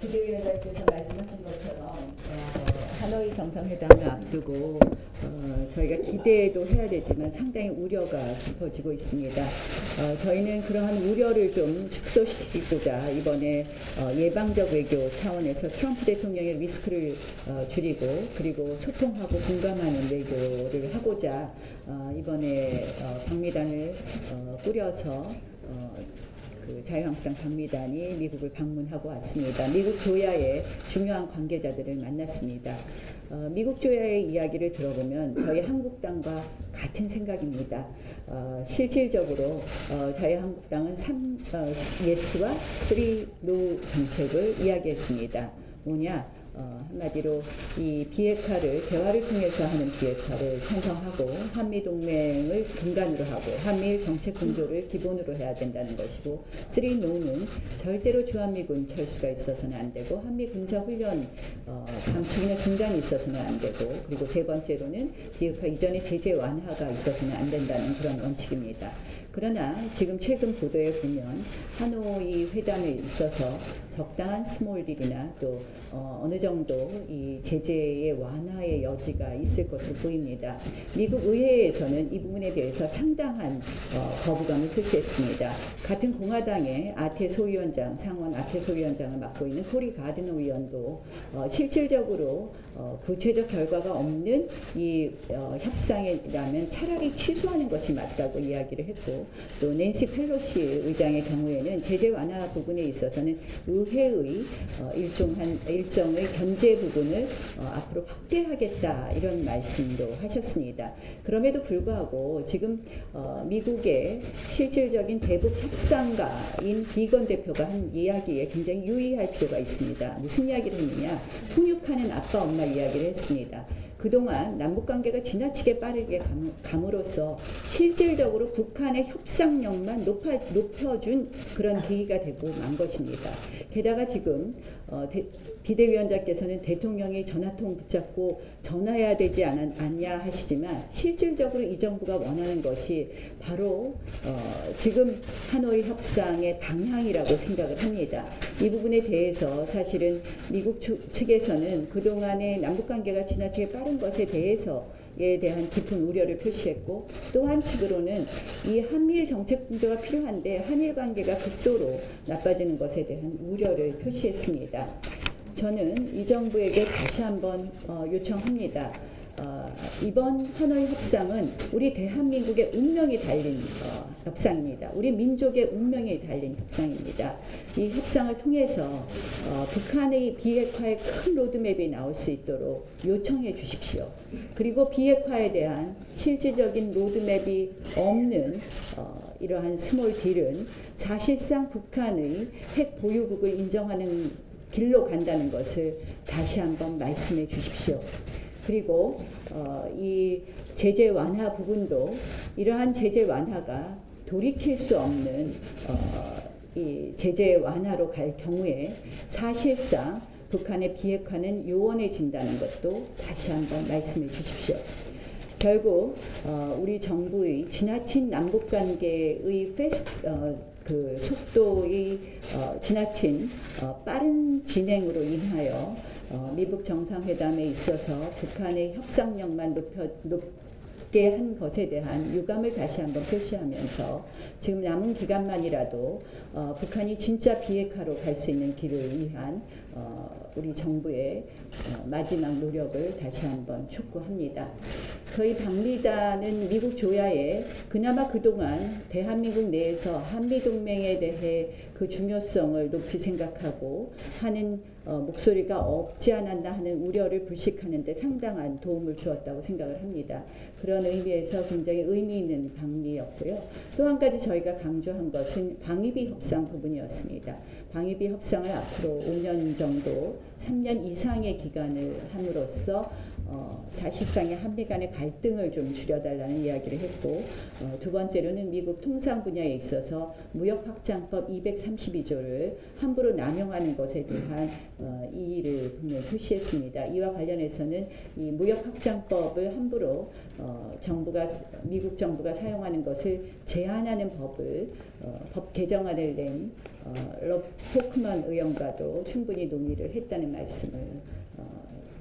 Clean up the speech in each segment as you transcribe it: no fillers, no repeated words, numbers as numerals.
비대위원장께서 말씀하신 것처럼 하노이 정상회담을 앞두고 저희가 기대도 해야 되지만 상당히 우려가 깊어지고 있습니다. 저희는 그러한 우려를 좀 축소시키고자 이번에 예방적 외교 차원에서 트럼프 대통령의 리스크를 줄이고 그리고 소통하고 공감하는 외교를 하고자 이번에 방미단을 꾸려서 그 자유한국당 방미단이 미국을 방문하고 왔습니다. 미국 조야의 중요한 관계자들을 만났습니다. 미국 조야의 이야기를 들어보면 저희 한국당과 같은 생각입니다. 실질적으로 자유한국당은 예스와 3 노 정책을 이야기했습니다. 뭐냐? 한마디로 이 비핵화를 대화를 통해서 하는 비핵화를 찬성하고 한미동맹을 근간으로 하고 한미일 정책 공조를 기본으로 해야 된다는 것이고 3 노는 절대로 주한미군 철수가 있어서는 안 되고 한미 군사훈련 감축이나 중단이 있어서는 안 되고 그리고 세 번째로는 비핵화 이전의 제재 완화가 있어서는 안 된다는 그런 원칙입니다. 그러나 지금 최근 보도에 보면 하노이 회담에 있어서 적당한 스몰 딜이나 또 어느 정도 이 제재의 완화의 여지가 있을 것으로 보입니다. 미국 의회에서는 이 부분에 대해서 상당한 거부감을 표시했습니다. 같은 공화당의 아테 소위원장, 상원 아테 소위원장을 맡고 있는 코리 가드너 의원도 실질적으로 구체적 결과가 없는 이 협상이라면 차라리 취소하는 것이 맞다고 이야기를 했고 또 낸시 펠로시 의장의 경우에는 제재 완화 부분에 있어서는 의회의 일정의 견제 부분을 앞으로 확대하겠다 이런 말씀도 하셨습니다. 그럼에도 불구하고 지금 미국의 실질적인 대북 협상가인 비건 대표가 한 이야기에 굉장히 유의할 필요가 있습니다. 무슨 이야기를 했느냐? 통역하는 아빠 엄마 이야기를 했습니다. 그동안 남북관계가 지나치게 빠르게 감으로써 실질적으로 북한의 협상력만 높여준 그런 계기가 되고 만 것입니다. 게다가 지금 비대위원장께서는 대통령이 전화통 붙잡고 전화해야 되지 않냐 하시지만 실질적으로 이 정부가 원하는 것이 바로 지금 하노이 협상의 방향이라고 생각을 합니다. 이 부분에 대해서 사실은 미국 측에서는 그동안의 남북관계가 지나치게 빠른 것에 대해서에 대한 깊은 우려를 표시했고 또 한측으로는 이 한미일 정책 공조가 필요한데 한일 관계가 극도로 나빠지는 것에 대한 우려를 표시했습니다. 저는 이 정부에게 다시 한번 요청합니다. 이번 하노이 협상은 우리 대한민국의 운명이 달린 협상입니다. 우리 민족의 운명이 달린 협상입니다. 이 협상을 통해서 북한의 비핵화의 큰 로드맵이 나올 수 있도록 요청해 주십시오. 그리고 비핵화에 대한 실질적인 로드맵이 없는 이러한 스몰 딜은 사실상 북한의 핵 보유국을 인정하는 길로 간다는 것을 다시 한번 말씀해 주십시오. 그리고 이 제재 완화 부분도 이러한 제재 완화가 돌이킬 수 없는 이 제재 완화로 갈 경우에 사실상 북한의 비핵화는 요원해진다는 것도 다시 한번 말씀해 주십시오. 결국 우리 정부의 지나친 남북관계의 그 속도의 지나친 빠른 진행으로 인하여 미북 정상회담에 있어서 북한의 협상력만 높게 한 것에 대한 유감을 다시 한번 표시하면서 지금 남은 기간만이라도 북한이 진짜 비핵화로 갈 수 있는 길을 위한 우리 정부의 마지막 노력을 다시 한번 촉구합니다. 저희 방미단은 미국 조야에 그나마 그동안 대한민국 내에서 한미동맹에 대해 그 중요성을 높이 생각하고 하는 목소리가 없지 않았나 하는 우려를 불식하는 데 상당한 도움을 주었다고 생각을 합니다. 그런 의미에서 굉장히 의미 있는 방미였고요. 또 한 가지 저희가 강조한 것은 방위비 협상 부분이었습니다. 방위비 협상을 앞으로 5년 정도 3년 이상의 기간을 함으로써 사실상의 한미 간의 갈등을 좀 줄여달라는 이야기를 했고, 두 번째로는 미국 통상 분야에 있어서 무역확장법 232조를 함부로 남용하는 것에 대한 이의를 분명히 표시했습니다. 이와 관련해서는 이 무역확장법을 함부로 미국 정부가 사용하는 것을 제한하는 법 개정안을 낸 럽 포크먼 의원과도 충분히 논의를 했다는 말씀을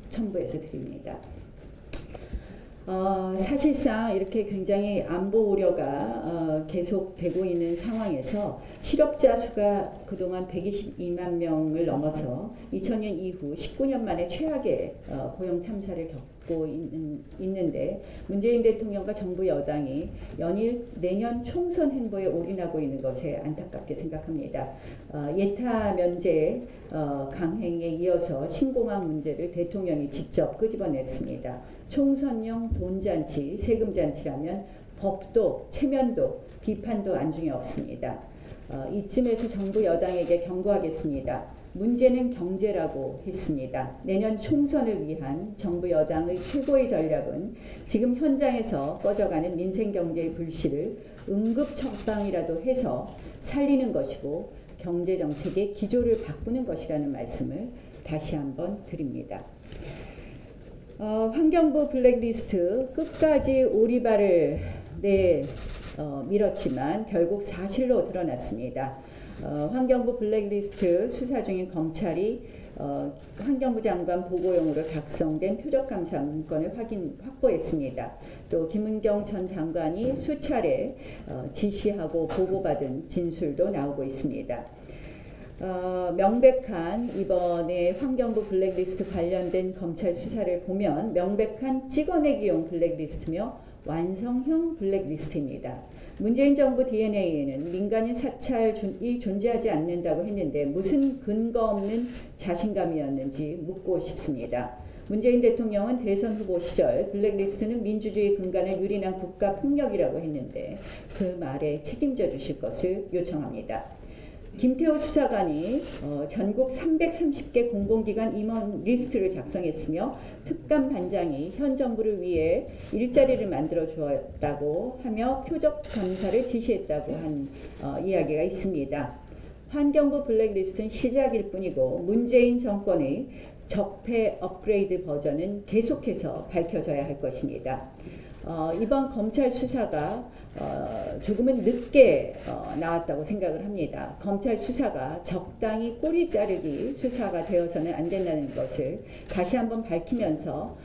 첨부해서 드립니다. 사실상 이렇게 굉장히 안보 우려가 계속되고 있는 상황에서 실업자 수가 그동안 122만 명을 넘어서 2000년 이후 19년 만에 최악의 고용 참사를 겪고 있는데, 문재인 대통령과 정부 여당이 연일 내년 총선 행보에 올인하고 있는 것에 안타깝게 생각합니다. 예타 면제 강행에 이어서 신공항 문제를 대통령이 직접 끄집어냈습니다. 총선용 돈잔치, 세금잔치라면 법도, 체면도, 비판도 안중에 없습니다. 이쯤에서 정부 여당에게 경고하겠습니다. 문제는 경제라고 했습니다. 내년 총선을 위한 정부 여당의 최고의 전략은 지금 현장에서 꺼져가는 민생경제의 불씨를 응급처방이라도 해서 살리는 것이고, 경제정책의 기조를 바꾸는 것이라는 말씀을 다시 한번 드립니다. 환경부 블랙리스트 끝까지 오리발을 밀었지만 결국 사실로 드러났습니다. 환경부 블랙리스트 수사 중인 검찰이 환경부 장관 보고용으로 작성된 표적감사 문건을 확보했습니다. 또 김은경 전 장관이 수차례 지시하고 보고받은 진술도 나오고 있습니다. 명백한 이번에 환경부 블랙리스트 관련된 검찰 수사를 보면 명백한 찍어내기용 블랙리스트며 완성형 블랙리스트입니다. 문재인 정부 DNA에는 민간인 사찰이 존재하지 않는다고 했는데 무슨 근거 없는 자신감이었는지 묻고 싶습니다. 문재인 대통령은 대선 후보 시절 블랙리스트는 민주주의 근간을 유린한 국가폭력이라고 했는데 그 말에 책임져 주실 것을 요청합니다. 김태호 수사관이 전국 330개 공공기관 임원 리스트를 작성했으며 특감 반장이 현 정부를 위해 일자리를 만들어 주었다고 하며 표적 감사를 지시했다고 한 이야기가 있습니다. 환경부 블랙리스트는 시작일 뿐이고 문재인 정권의 적폐 업그레이드 버전은 계속해서 밝혀져야 할 것입니다. 이번 검찰 수사가 조금은 늦게 나왔다고 생각을 합니다. 검찰 수사가 적당히 꼬리 자르기 수사가 되어서는 안 된다는 것을 다시 한번 밝히면서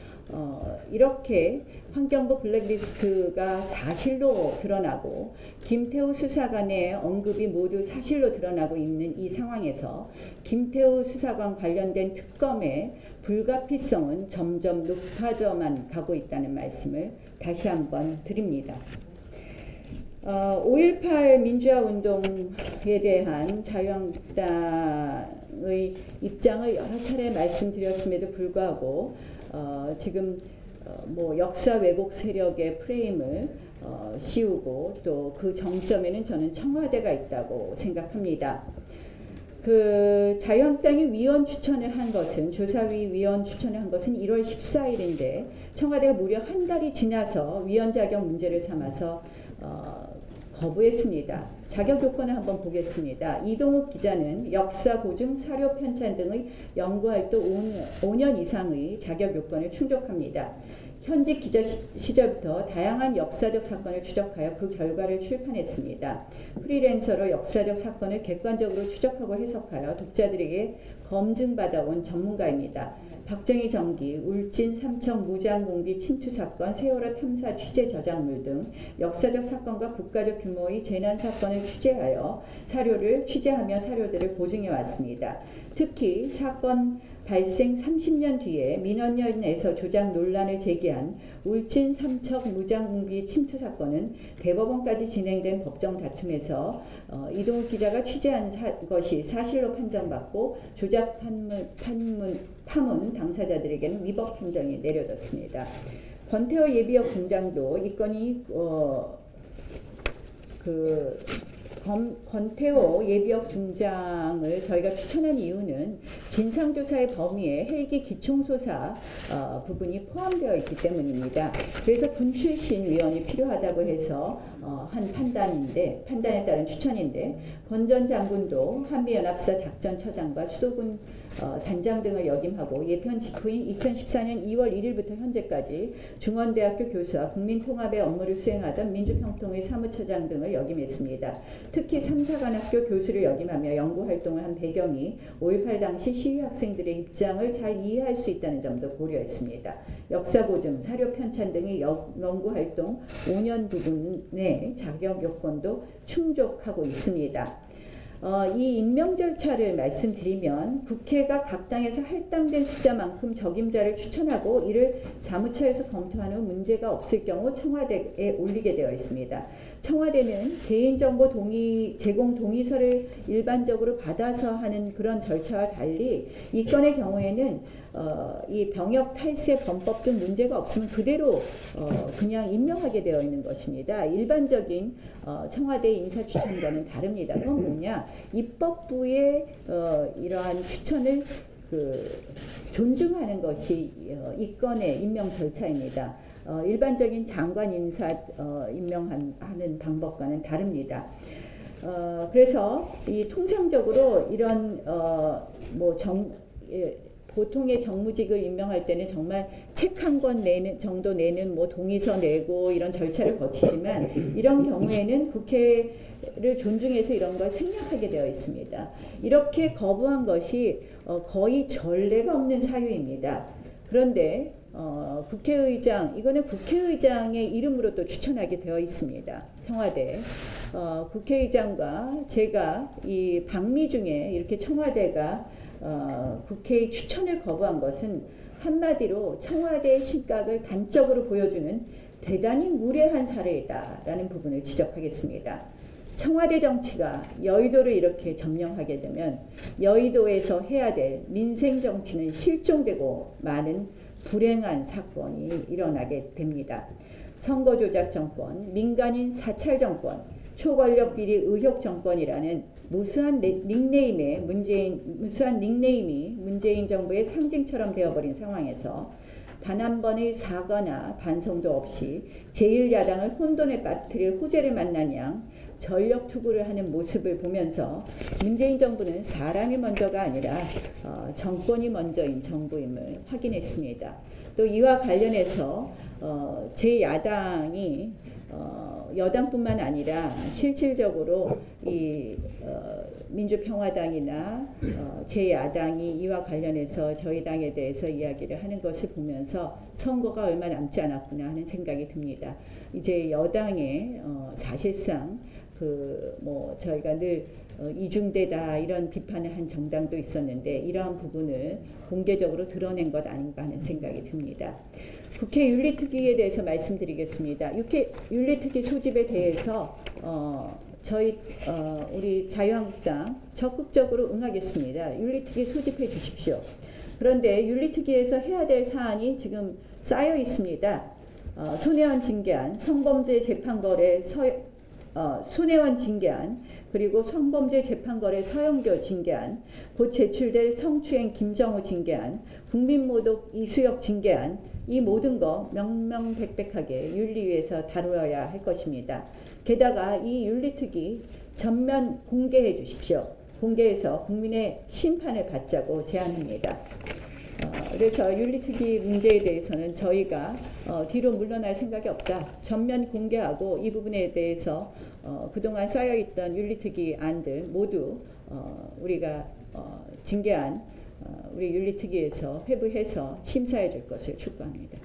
이렇게 환경부 블랙리스트가 사실로 드러나고 김태우 수사관의 언급이 모두 사실로 드러나고 있는 이 상황에서 김태우 수사관 관련된 특검의 불가피성은 점점 높아져만 가고 있다는 말씀을 다시 한번 드립니다. 5.18 민주화 운동에 대한 자유한국당의 입장을 여러 차례 말씀드렸음에도 불구하고 지금 뭐 역사 왜곡 세력의 프레임을 씌우고 또 그 정점에는 저는 청와대가 있다고 생각합니다. 그 자유한국당이 위원 추천을 한 것은 조사위 위원 추천을 한 것은 1월 14일인데 청와대가 무려 한 달이 지나서 위원 자격 문제를 삼아서 거부했습니다. 자격 요건을 한번 보겠습니다. 이동욱 기자는 역사 고증, 사료 편찬 등의 연구활동 5년 이상의 자격 요건을 충족합니다. 현직 기자 시절부터 다양한 역사적 사건을 추적하여 그 결과를 출판했습니다. 프리랜서로 역사적 사건을 객관적으로 추적하고 해석하여 독자들에게 검증받아온 전문가입니다. 박정희 정기, 울진 삼척 무장공비 침투 사건, 세월호 탐사 취재 저작물 등 역사적 사건과 국가적 규모의 재난 사건을 취재하며 사료들을 보증해 왔습니다. 특히 사건 발생 30년 뒤에 민원연에서 조작 논란을 제기한 울진 삼척 무장공비 침투 사건은 대법원까지 진행된 법정 다툼에서 이동욱 기자가 취재한 것이 사실로 판정받고 조작 파문 당사자들에게는 위법 판정이 내려졌습니다. 권태호 예비역 공장도 이 건이 권태호 예비역 중장을 저희가 추천한 이유는 진상조사의 범위에 헬기 기총소사 부분이 포함되어 있기 때문입니다. 그래서 군 출신 위원이 필요하다고 해서 한 판단에 따른 추천인데, 권 전 장군도 한미연합사 작전처장과 수도군 단장 등을 역임하고 예편 직후인 2014년 2월 1일부터 현재까지 중원대학교 교수와 국민통합의 업무를 수행하던 민주평통의 사무처장 등을 역임했습니다. 특히 3, 4관학교 교수를 역임하며 연구활동을 한 배경이 5.18 당시 시위 학생들의 입장을 잘 이해할 수 있다는 점도 고려했습니다. 역사 보증, 사료 편찬 등의 연구활동 5년 부분의 자격 요건도 충족하고 있습니다. 이 임명 절차를 말씀드리면, 국회가 각 당에서 할당된 숫자만큼 적임자를 추천하고 이를 사무처에서 검토한 후 문제가 없을 경우 청와대에 올리게 되어 있습니다. 청와대는 개인정보 제공 동의서를 일반적으로 받아서 하는 그런 절차와 달리 이 건의 경우에는 이 병역 탈세 범법 등 문제가 없으면 그대로 그냥 임명하게 되어 있는 것입니다. 일반적인 청와대 인사 추천과는 다릅니다. 그건 뭐냐? 입법부의 이러한 추천을 존중하는 것이 이 건의 임명 절차입니다. 일반적인 장관 인사 임명하는 방법과는 다릅니다. 그래서 이 통상적으로 이런 보통의 정무직을 임명할 때는 정말 책 한 권 정도 내는 동의서 내고 이런 절차를 거치지만, 이런 경우에는 국회를 존중해서 이런 걸 생략하게 되어 있습니다. 이렇게 거부한 것이 거의 전례가 없는 사유입니다. 그런데 국회의장, 이거는 국회의장의 이름으로 또 추천하게 되어 있습니다. 청와대. 국회의장과 제가 이 방미 중에 이렇게 청와대가 국회의 추천을 거부한 것은 한마디로 청와대의 신각을 단적으로 보여주는 대단히 무례한 사례이다라는 부분을 지적하겠습니다. 청와대 정치가 여의도를 이렇게 점령하게 되면 여의도에서 해야 될 민생 정치는 실종되고 많은 불행한 사건이 일어나게 됩니다. 선거조작 정권, 민간인 사찰 정권, 초권력 비리 의혹 정권이라는 무수한 닉네임이 문재인 정부의 상징처럼 되어버린 상황에서 단 한 번의 사과나 반성도 없이 제1야당을 혼돈에 빠뜨릴 호재를 만난 양 전력 투구를 하는 모습을 보면서 문재인 정부는 사람이 먼저가 아니라 정권이 먼저인 정부임을 확인했습니다. 또 이와 관련해서 제야당이 여당뿐만 아니라 실질적으로 이 민주평화당이나 제 야당이 이와 관련해서 저희 당에 대해서 이야기를 하는 것을 보면서 선거가 얼마 남지 않았구나 하는 생각이 듭니다. 이제 여당의 사실상 저희가 늘 이중대다 이런 비판을 한 정당도 있었는데, 이러한 부분을 공개적으로 드러낸 것 아닌가 하는 생각이 듭니다. 국회 윤리특위에 대해서 말씀드리겠습니다. 윤리특위 소집에 대해서 우리 자유한국당 적극적으로 응하겠습니다. 윤리특위 소집해 주십시오. 그런데 윤리특위에서 해야 될 사안이 지금 쌓여 있습니다. 손혜원 징계안, 성범죄 재판거래 손혜원 징계안, 그리고 성범죄 재판거래 서영교 징계안, 곧 제출될 성추행 김정우 징계안, 국민모독 이수혁 징계안, 이 모든 거 명명백백하게 윤리위에서 다루어야 할 것입니다. 게다가 이 윤리특위 전면 공개해 주십시오. 공개해서 국민의 심판을 받자고 제안합니다. 그래서 윤리특위 문제에 대해서는 저희가 뒤로 물러날 생각이 없다. 전면 공개하고 이 부분에 대해서 그동안 쌓여있던 윤리특위 안들 모두 우리가 징계안 우리 윤리특위에서 회부해서 심사해 줄 것을 촉구합니다.